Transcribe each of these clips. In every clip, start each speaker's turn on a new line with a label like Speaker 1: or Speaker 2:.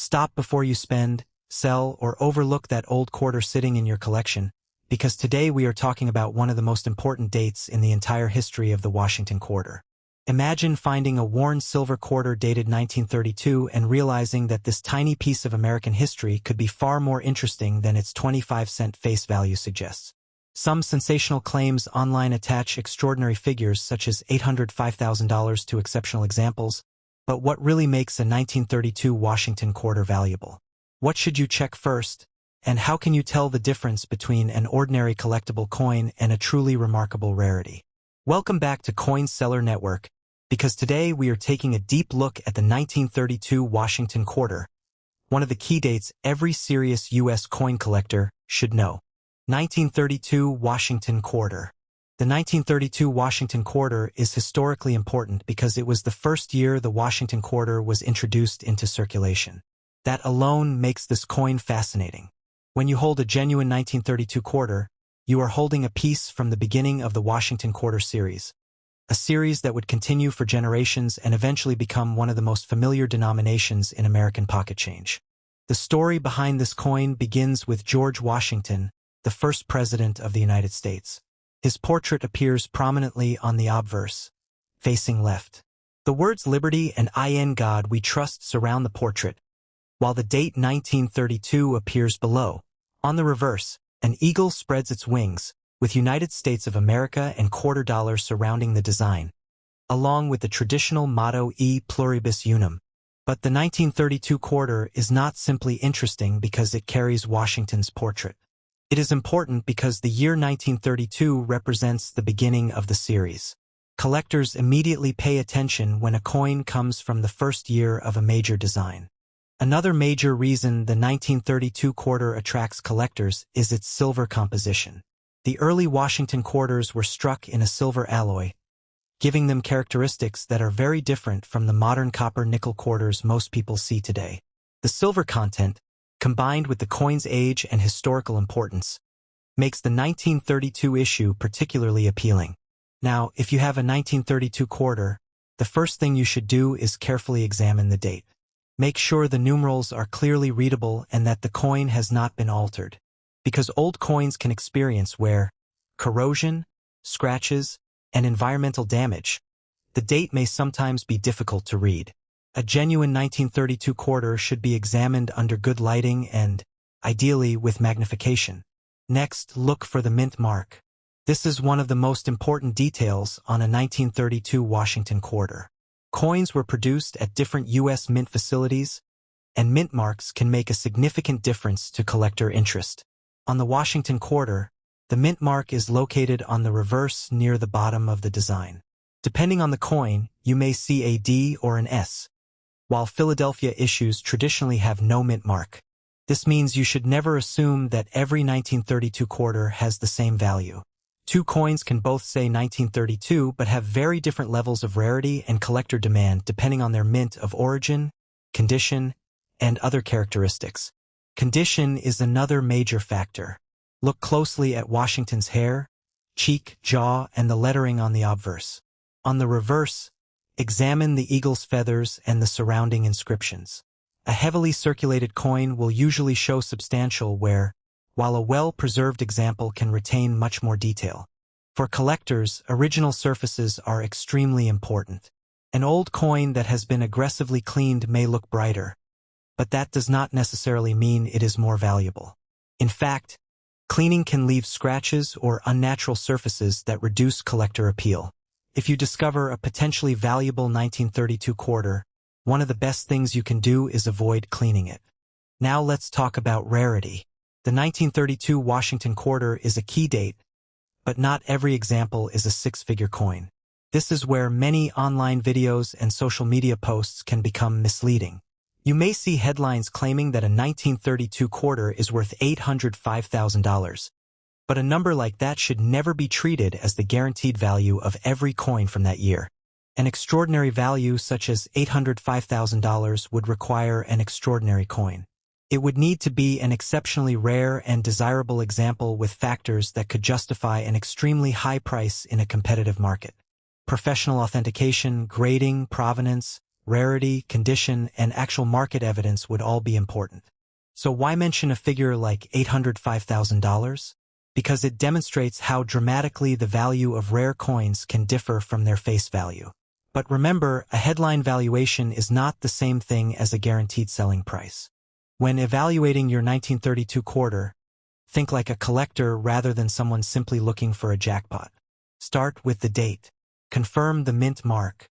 Speaker 1: Stop before you spend, sell, or overlook that old quarter sitting in your collection, because today we are talking about one of the most important dates in the entire history of the Washington quarter. Imagine finding a worn silver quarter dated 1932 and realizing that this tiny piece of American history could be far more interesting than its 25-cent face value suggests. Some sensational claims online attach extraordinary figures such as $805,000 to exceptional examples, but what really makes a 1932 Washington quarter valuable? What should you check first, and how can you tell the difference between an ordinary collectible coin and a truly remarkable rarity? Welcome back to Coin Seller Network, because today we are taking a deep look at the 1932 Washington quarter, one of the key dates every serious U.S. coin collector should know. 1932 Washington quarter. The 1932 Washington quarter is historically important because it was the first year the Washington quarter was introduced into circulation. That alone makes this coin fascinating. When you hold a genuine 1932 quarter, you are holding a piece from the beginning of the Washington quarter series, a series that would continue for generations and eventually become one of the most familiar denominations in American pocket change. The story behind this coin begins with George Washington, the first president of the United States. His portrait appears prominently on the obverse, facing left. The words Liberty and In God We Trust surround the portrait, while the date 1932 appears below. On the reverse, an eagle spreads its wings, with United States of America and quarter dollar surrounding the design, along with the traditional motto E pluribus unum. But the 1932 quarter is not simply interesting because it carries Washington's portrait. It is important because the year 1932 represents the beginning of the series. Collectors immediately pay attention when a coin comes from the first year of a major design. Another major reason the 1932 quarter attracts collectors is its silver composition. The early Washington quarters were struck in a silver alloy, giving them characteristics that are very different from the modern copper-nickel quarters most people see today. The silver content, combined with the coin's age and historical importance, makes the 1932 issue particularly appealing. Now, if you have a 1932 quarter, the first thing you should do is carefully examine the date. Make sure the numerals are clearly readable and that the coin has not been altered, because old coins can experience wear, corrosion, scratches, and environmental damage. The date may sometimes be difficult to read. A genuine 1932 quarter should be examined under good lighting and, ideally, with magnification. Next, look for the mint mark. This is one of the most important details on a 1932 Washington quarter. Coins were produced at different U.S. mint facilities, and mint marks can make a significant difference to collector interest. On the Washington quarter, the mint mark is located on the reverse near the bottom of the design. Depending on the coin, you may see a D or an S, while Philadelphia issues traditionally have no mint mark. This means you should never assume that every 1932 quarter has the same value. Two coins can both say 1932 but have very different levels of rarity and collector demand depending on their mint of origin, condition, and other characteristics. Condition is another major factor. Look closely at Washington's hair, cheek, jaw, and the lettering on the obverse. On the reverse, examine the eagle's feathers and the surrounding inscriptions. A heavily circulated coin will usually show substantial wear, while a well-preserved example can retain much more detail. For collectors, original surfaces are extremely important. An old coin that has been aggressively cleaned may look brighter, but that does not necessarily mean it is more valuable. In fact, cleaning can leave scratches or unnatural surfaces that reduce collector appeal. If you discover a potentially valuable 1932 quarter, one of the best things you can do is avoid cleaning it. Now let's talk about rarity. The 1932 Washington quarter is a key date, but not every example is a six-figure coin. This is where many online videos and social media posts can become misleading. You may see headlines claiming that a 1932 quarter is worth $805,000, but a number like that should never be treated as the guaranteed value of every coin from that year. An extraordinary value such as $805,000 would require an extraordinary coin. It would need to be an exceptionally rare and desirable example with factors that could justify an extremely high price in a competitive market. Professional authentication, grading, provenance, rarity, condition, and actual market evidence would all be important. So why mention a figure like $805,000? Because it demonstrates how dramatically the value of rare coins can differ from their face value. But remember, a headline valuation is not the same thing as a guaranteed selling price. When evaluating your 1932 quarter, think like a collector rather than someone simply looking for a jackpot. Start with the date. Confirm the mint mark.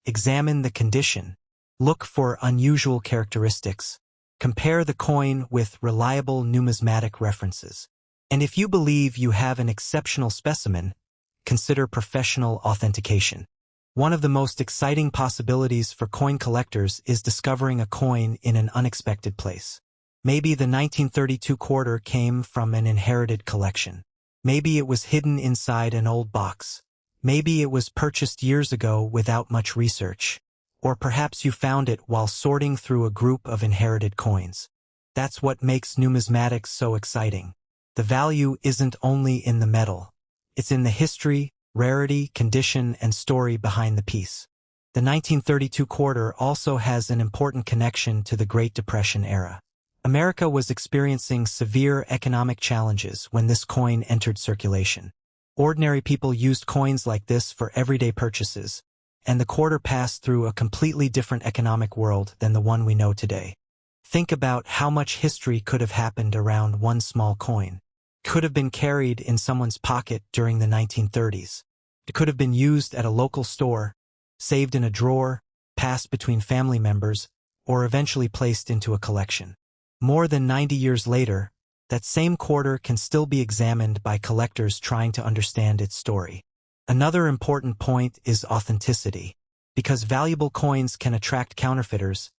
Speaker 1: Examine the condition. Look for unusual characteristics. Compare the coin with reliable numismatic references. And if you believe you have an exceptional specimen, consider professional authentication. One of the most exciting possibilities for coin collectors is discovering a coin in an unexpected place. Maybe the 1932 quarter came from an inherited collection. Maybe it was hidden inside an old box. Maybe it was purchased years ago without much research. Or perhaps you found it while sorting through a group of inherited coins. That's what makes numismatics so exciting. The value isn't only in the metal. It's in the history, rarity, condition, and story behind the piece. The 1932 quarter also has an important connection to the Great Depression era. America was experiencing severe economic challenges when this coin entered circulation. Ordinary people used coins like this for everyday purchases, and the quarter passed through a completely different economic world than the one we know today. Think about how much history could have happened around one small coin. It could have been carried in someone's pocket during the 1930s. It could have been used at a local store, saved in a drawer, passed between family members, or eventually placed into a collection. More than 90 years later, that same quarter can still be examined by collectors trying to understand its story. Another important point is authenticity. Because valuable coins can attract counterfeiters,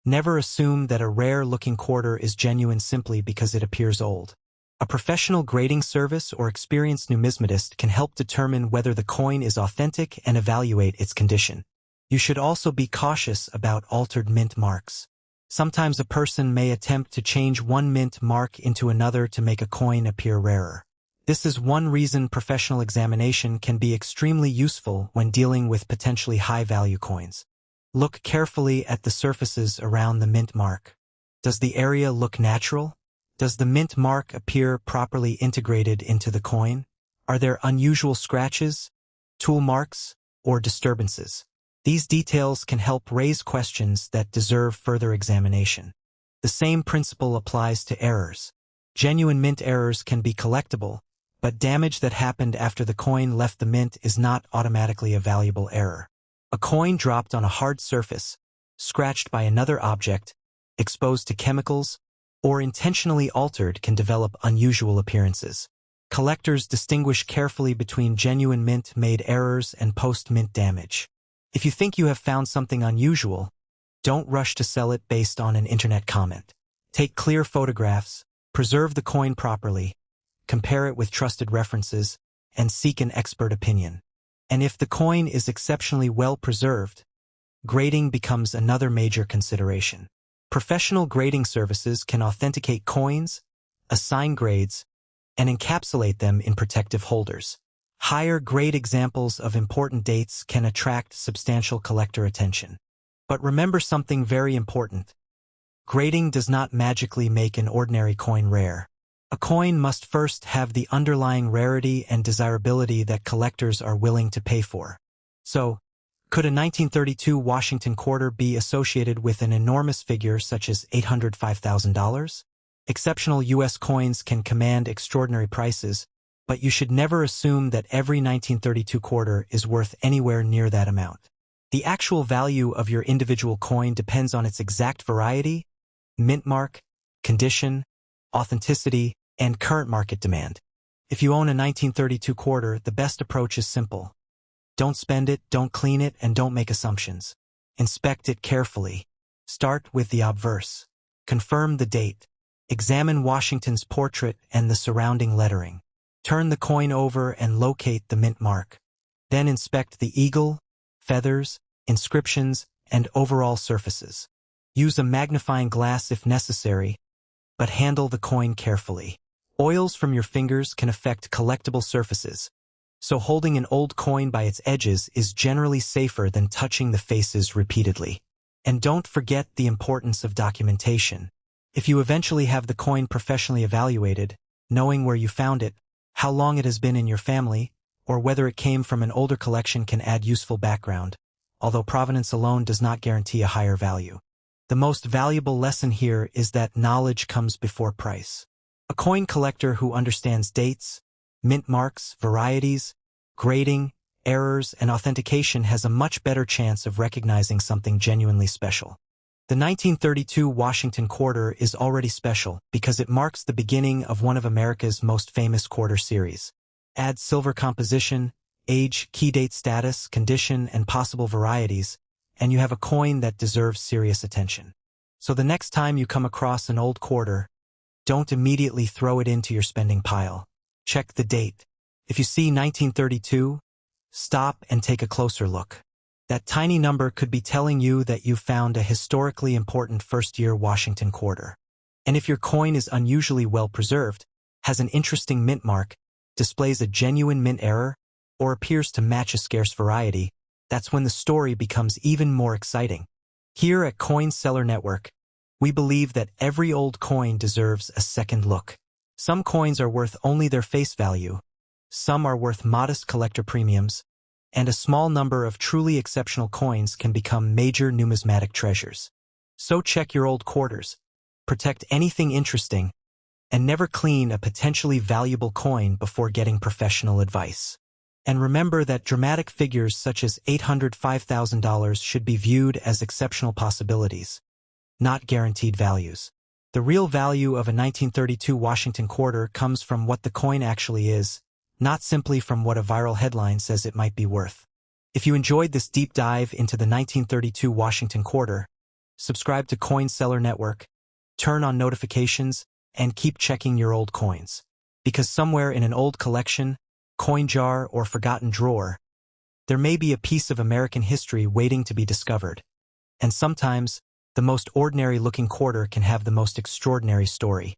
Speaker 1: never assume that a rare-looking quarter is genuine simply because it appears old. A professional grading service or experienced numismatist can help determine whether the coin is authentic and evaluate its condition. You should also be cautious about altered mint marks. Sometimes a person may attempt to change one mint mark into another to make a coin appear rarer. This is one reason professional examination can be extremely useful when dealing with potentially high-value coins. Look carefully at the surfaces around the mint mark. Does the area look natural? Does the mint mark appear properly integrated into the coin? Are there unusual scratches, tool marks, or disturbances? These details can help raise questions that deserve further examination. The same principle applies to errors. Genuine mint errors can be collectible, but damage that happened after the coin left the mint is not automatically a valuable error. A coin dropped on a hard surface, scratched by another object, exposed to chemicals, or intentionally altered can develop unusual appearances. Collectors distinguish carefully between genuine mint-made errors and post-mint damage. If you think you have found something unusual, don't rush to sell it based on an internet comment. Take clear photographs, preserve the coin properly, compare it with trusted references, and seek an expert opinion. And if the coin is exceptionally well preserved, grading becomes another major consideration. Professional grading services can authenticate coins, assign grades, and encapsulate them in protective holders. Higher grade examples of important dates can attract substantial collector attention. But remember something very important. Grading does not magically make an ordinary coin rare. A coin must first have the underlying rarity and desirability that collectors are willing to pay for. So, could a 1932 Washington quarter be associated with an enormous figure such as $805,000? Exceptional U.S. coins can command extraordinary prices, but you should never assume that every 1932 quarter is worth anywhere near that amount. The actual value of your individual coin depends on its exact variety, mint mark, condition, authenticity, and current market demand. If you own a 1932 quarter, the best approach is simple. Don't spend it, don't clean it, and don't make assumptions. Inspect it carefully. Start with the obverse. Confirm the date. Examine Washington's portrait and the surrounding lettering. Turn the coin over and locate the mint mark. Then inspect the eagle, feathers, inscriptions, and overall surfaces. Use a magnifying glass if necessary, but handle the coin carefully. Oils from your fingers can affect collectible surfaces, so holding an old coin by its edges is generally safer than touching the faces repeatedly. And don't forget the importance of documentation. If you eventually have the coin professionally evaluated, knowing where you found it, how long it has been in your family, or whether it came from an older collection can add useful background, although provenance alone does not guarantee a higher value. The most valuable lesson here is that knowledge comes before price. A coin collector who understands dates, mint marks, varieties, grading, errors, and authentication has a much better chance of recognizing something genuinely special. The 1932 Washington quarter is already special because it marks the beginning of one of America's most famous quarter series. Add silver composition, age, key date status, condition, and possible varieties, and you have a coin that deserves serious attention. So the next time you come across an old quarter, don't immediately throw it into your spending pile. Check the date. If you see 1932, stop and take a closer look. That tiny number could be telling you that you found a historically important first-year Washington quarter. And if your coin is unusually well preserved, has an interesting mint mark, displays a genuine mint error, or appears to match a scarce variety, that's when the story becomes even more exciting. Here at Coin Seller Network, we believe that every old coin deserves a second look. Some coins are worth only their face value, some are worth modest collector premiums, and a small number of truly exceptional coins can become major numismatic treasures. So check your old quarters, protect anything interesting, and never clean a potentially valuable coin before getting professional advice. And remember that dramatic figures such as $805,000 should be viewed as exceptional possibilities, not guaranteed values. The real value of a 1932 Washington quarter comes from what the coin actually is, not simply from what a viral headline says it might be worth. If you enjoyed this deep dive into the 1932 Washington quarter, subscribe to Coin Seller Network, turn on notifications, and keep checking your old coins. Because somewhere in an old collection, coin jar, or forgotten drawer, there may be a piece of American history waiting to be discovered. And sometimes, the most ordinary-looking quarter can have the most extraordinary story.